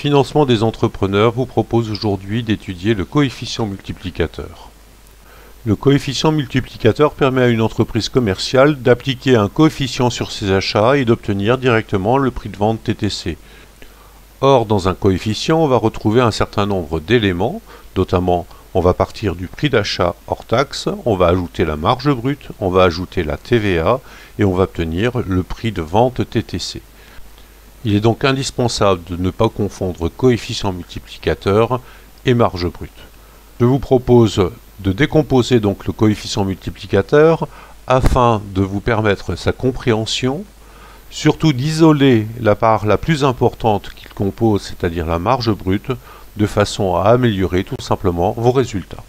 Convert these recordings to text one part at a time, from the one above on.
Financement des entrepreneurs vous propose aujourd'hui d'étudier le coefficient multiplicateur. Le coefficient multiplicateur permet à une entreprise commerciale d'appliquer un coefficient sur ses achats et d'obtenir directement le prix de vente TTC. Or, dans un coefficient, on va retrouver un certain nombre d'éléments, notamment on va partir du prix d'achat hors taxe, on va ajouter la marge brute, on va ajouter la TVA et on va obtenir le prix de vente TTC. Il est donc indispensable de ne pas confondre coefficient multiplicateur et marge brute. Je vous propose de décomposer donc le coefficient multiplicateur afin de vous permettre sa compréhension, surtout d'isoler la part la plus importante qu'il compose, c'est-à-dire la marge brute, de façon à améliorer tout simplement vos résultats.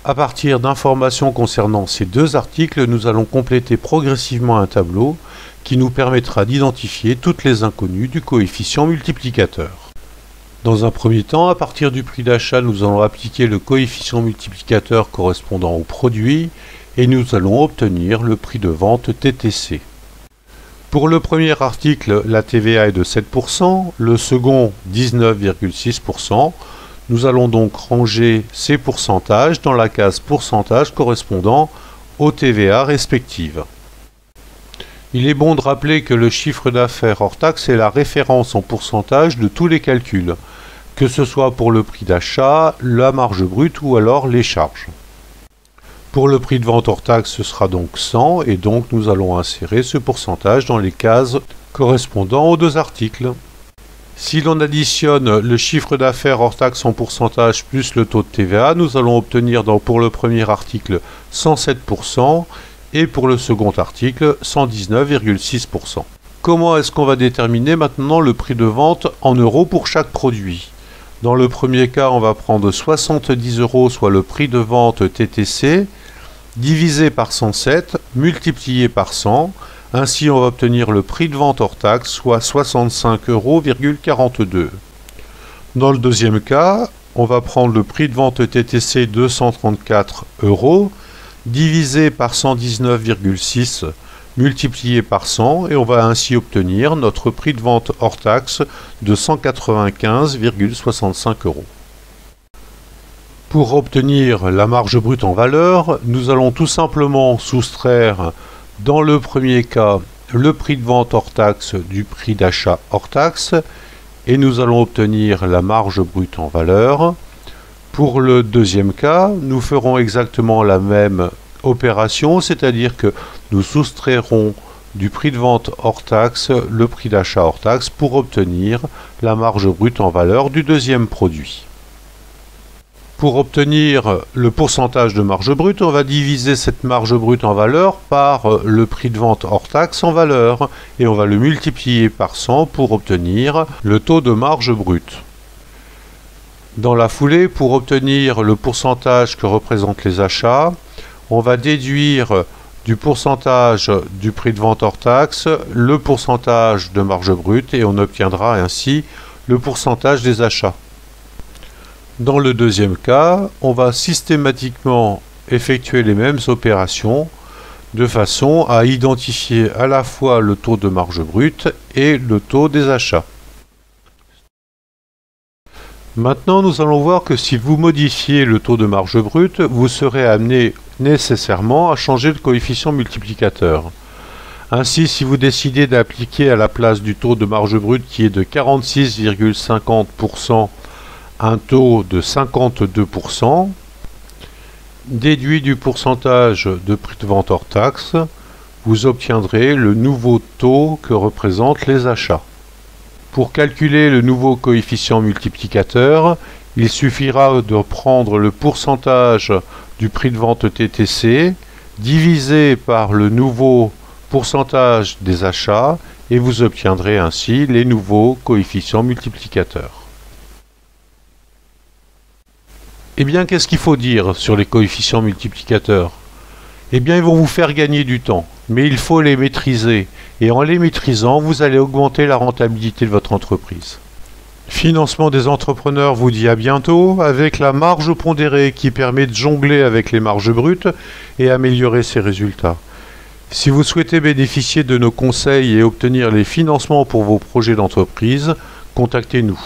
À partir d'informations concernant ces deux articles, nous allons compléter progressivement un tableau qui nous permettra d'identifier toutes les inconnues du coefficient multiplicateur. Dans un premier temps, à partir du prix d'achat, nous allons appliquer le coefficient multiplicateur correspondant au produit et nous allons obtenir le prix de vente TTC. Pour le premier article, la TVA est de 7%, le second 19,6%. Nous allons donc ranger ces pourcentages dans la case pourcentage correspondant aux TVA respectives. Il est bon de rappeler que le chiffre d'affaires hors taxe est la référence en pourcentage de tous les calculs, que ce soit pour le prix d'achat, la marge brute ou alors les charges. Pour le prix de vente hors taxe, ce sera donc 100 et donc nous allons insérer ce pourcentage dans les cases correspondant aux deux articles. Si l'on additionne le chiffre d'affaires hors taxe en pourcentage plus le taux de TVA, nous allons obtenir pour le premier article 107% et pour le second article 119,6%. Comment est-ce qu'on va déterminer maintenant le prix de vente en euros pour chaque produit? Dans le premier cas, on va prendre 70 €, soit le prix de vente TTC, divisé par 107, multiplié par 100. Ainsi, on va obtenir le prix de vente hors taxe, soit 65,42 €. Dans le deuxième cas, on va prendre le prix de vente TTC 234 €, divisé par 119,6, multiplié par 100, et on va ainsi obtenir notre prix de vente hors taxe de 195,65 €. Pour obtenir la marge brute en valeur, nous allons tout simplement soustraire dans le premier cas le prix de vente hors taxe du prix d'achat hors taxe et nous allons obtenir la marge brute en valeur. Pour le deuxième cas, nous ferons exactement la même opération, c'est-à-dire que nous soustrairons du prix de vente hors taxe le prix d'achat hors taxe pour obtenir la marge brute en valeur du deuxième produit. Pour obtenir le pourcentage de marge brute, on va diviser cette marge brute en valeur par le prix de vente hors taxe en valeur et on va le multiplier par 100 pour obtenir le taux de marge brute. Dans la foulée, pour obtenir le pourcentage que représentent les achats, on va déduire du pourcentage du prix de vente hors taxe le pourcentage de marge brute et on obtiendra ainsi le pourcentage des achats. Dans le deuxième cas, on va systématiquement effectuer les mêmes opérations de façon à identifier à la fois le taux de marge brute et le taux des achats. Maintenant, nous allons voir que si vous modifiez le taux de marge brute, vous serez amené nécessairement à changer le coefficient multiplicateur. Ainsi, si vous décidez d'appliquer à la place du taux de marge brute qui est de 46,50% un taux de 52%, déduit du pourcentage de prix de vente hors taxe, vous obtiendrez le nouveau taux que représentent les achats. Pour calculer le nouveau coefficient multiplicateur, il suffira de prendre le pourcentage du prix de vente TTC divisé par le nouveau pourcentage des achats et vous obtiendrez ainsi les nouveaux coefficients multiplicateurs. Eh bien, qu'est-ce qu'il faut dire sur les coefficients multiplicateurs? Eh bien, ils vont vous faire gagner du temps, mais il faut les maîtriser. Et en les maîtrisant, vous allez augmenter la rentabilité de votre entreprise. Financement des entrepreneurs vous dit à bientôt avec la marge pondérée qui permet de jongler avec les marges brutes et améliorer ses résultats. Si vous souhaitez bénéficier de nos conseils et obtenir les financements pour vos projets d'entreprise, contactez-nous.